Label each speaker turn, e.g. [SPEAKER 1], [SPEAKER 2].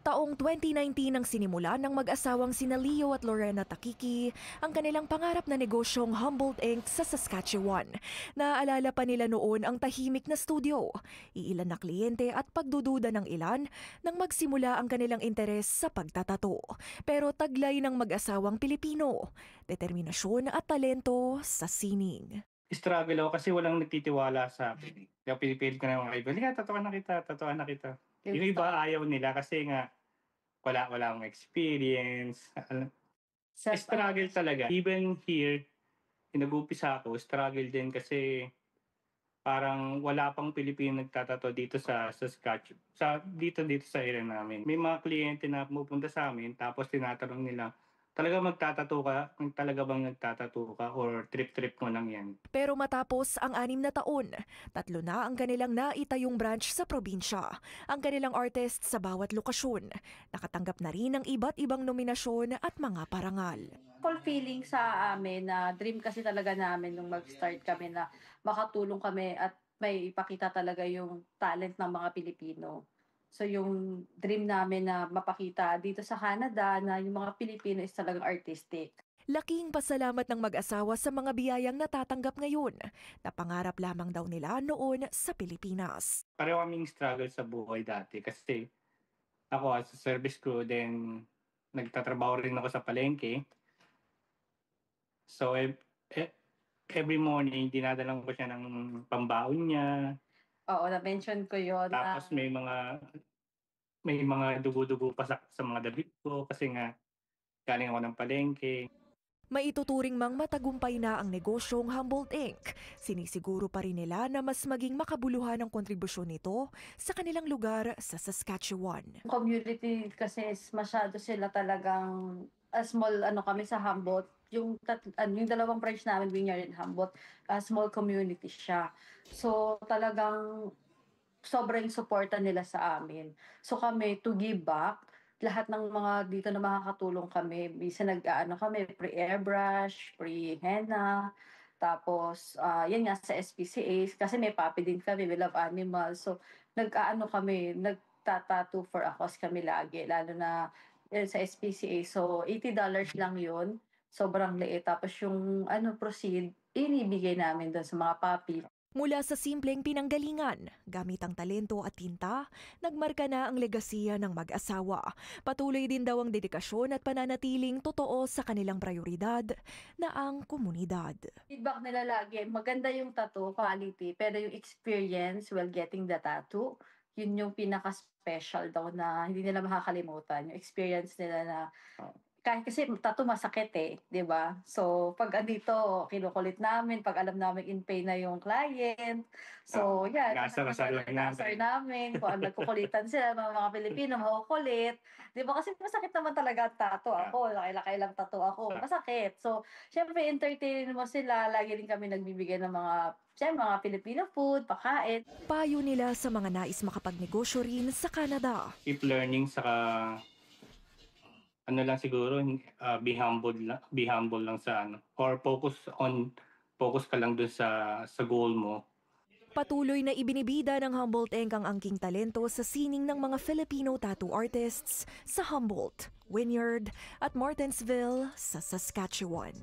[SPEAKER 1] Taong 2019 nang sinimulan ng mag-asawang sina Leo at Lorena Takiki ang kanilang pangarap na negosyong Humboldt Inc. sa Saskatchewan. Naaalala pa nila noon ang tahimik na studio, iilan na kliyente at pagdududa ng ilan nang magsimula ang kanilang interes sa pagtatato. Pero taglay ng mag-asawang Pilipino, determinasyon at talento sa sining.
[SPEAKER 2] Struggle ako kasi walang nagtitiwala sa akin. Kaya pinipilit ko na yung mga kaibigan, "Halika, tatuan na kita." Yung iba ayaw nila kasi nga wala akong experience. Struggle talaga. Even here, nag-uumpisa ako, struggle din kasi parang wala pang Pilipino nagtatato dito sa Saskatchewan. Dito sa area namin. May mga kliyente na pumupunta sa amin tapos tinatanong nila, "Talaga magtatato ka? Talaga bang nagtatato ka or trip-trip mo lang 'yan?"
[SPEAKER 1] Pero matapos ang 6 na taon, 3 na ang kanilang naitayong branch sa probinsya. Ang kanilang artist sa bawat lokasyon. Nakatanggap na rin ng iba't ibang nominasyon at mga parangal.
[SPEAKER 3] Fulfilling sa amin na dream kasi talaga namin nung mag-start kami na makatulong kami at may ipakita talaga yung talent ng mga Pilipino. So yung dream namin na mapakita dito sa Canada na yung mga Pilipino is talagang artistic.
[SPEAKER 1] Laking pasalamat ng mag-asawa sa mga biyayang natatanggap ngayon na pangarap lamang daw nila noon sa Pilipinas.
[SPEAKER 2] Pareho kaming struggle sa buhay dati kasi ako as a service crew, then nagtatrabaho rin ako sa palengke. So, every morning, dinadalan ko siya ng pambaon niya.
[SPEAKER 3] Oo, na-mention ko yun.
[SPEAKER 2] Tapos may mga dugo-dugo pa sa mga damit ko kasi nga galing ako ng palengke.
[SPEAKER 1] Maituturing mang matagumpay na ang negosyong Humboldt Inc. Sinisiguro pa rin nila na mas maging makabuluhan ang kontribusyon nito sa kanilang lugar sa Saskatchewan.
[SPEAKER 3] Community kasi masyado sila talagang small kami sa Humboldt. Yung dalawang branch namin, Wynyard and Humboldt, small community siya. So talagang sobrang suporta nila sa amin. So kami, to give back, lahat ng mga dito na makakatulong kami. Bisa kami, pre-airbrush, pre-henna, tapos yan nga sa SPCA, kasi may puppy din kami, we love animals. So kami, nagtatattoo for a cause kami lagi, lalo na sa SPCA. So $80 lang yun, sobrang liit. Tapos yung proceed, inibigay namin doon sa mga puppy.
[SPEAKER 1] Mula sa simpleng pinanggalingan, gamit ang talento at tinta, nagmarka na ang legasiya ng mag-asawa. Patuloy din daw ang dedikasyon at pananatiling totoo sa kanilang prioridad na ang komunidad.
[SPEAKER 3] Feedback nila lagi, maganda yung tattoo quality, pero yung experience while getting the tattoo, yun yung pinaka-special daw na hindi nila makakalimutan. Yung experience nila na kahit kasi tattoo masakit di ba? So, pag andito, kinukulit namin, pag alam namin in pain na yung client. So, yan.
[SPEAKER 2] Inaasar
[SPEAKER 3] namin. Kung ano, nagkukulitan sila, mga Pilipino, makukulit. Di ba? Kasi masakit naman talaga ang tattoo ako. Laki-laki lang tattoo ako. Masakit. So, syempre, entertainin mo sila. Lagi din kami nagbibigay ng mga Filipino food, pakain.
[SPEAKER 1] Payo nila sa mga nais makapagnegosyo rin sa Canada.
[SPEAKER 2] Keep learning, saka lang siguro, be humble lang sa or focus ka lang dun sa goal mo.
[SPEAKER 1] Patuloy na ibinibida ng Humboldt Inc. ang angking talento sa sining ng mga Filipino tattoo artists sa Humboldt, Wynyard at Martensville sa Saskatchewan.